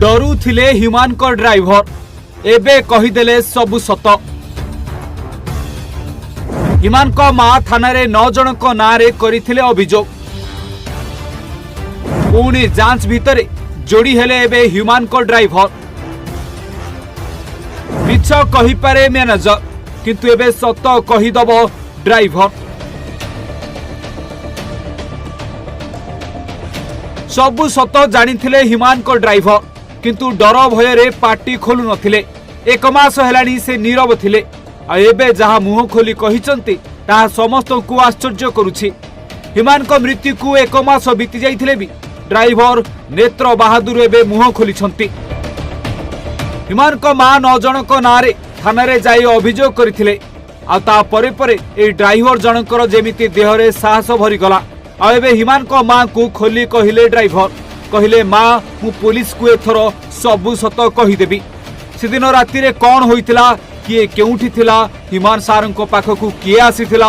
डरुथिले ह्यूमानकर driver एबे कहिदेले सबु सत। हिमानक मां थाना रे 9 जनक नारे करिथिले अभियोग। पुणी जांच भितरे जोड़ी हेले एबे ह्यूमानकर ड्राइवर। मिछ कहि पारे मैनेजर किंतु एबे सत कहिदब ड्राइवर। सबु सत जानिथिले ह्यूमानकर ड्राइवर किंतु डर भय रे पार्टी खोलु नथिले। 1 मास हेलानी से नीरव थिले। एबे जहा मुह खोली कहिसंती ताहा समस्त को आश्चर्य करुछि। हिमानक मृत्यु को 1 मास बीती जाइथिले भी ड्राइवर नेत्र बहादुर एबे मुह खोलिछंती। हिमानक मां 9 जनक नारे थाना रे जाई अभियोग करथिले। आ ता परे परे ए ड्राइवर जनकर जेमिति देहरे साहस भरी गला। आ एबे हिमानक मां को खोली कहिले ड्राइवर कहिले मां मु पुलिस को एथरो सबु सत कहि देबी। सेदिन राति रे कोन होइतिला किए केउठी थिला हिमान सारंको पाखकु किए आसीथिला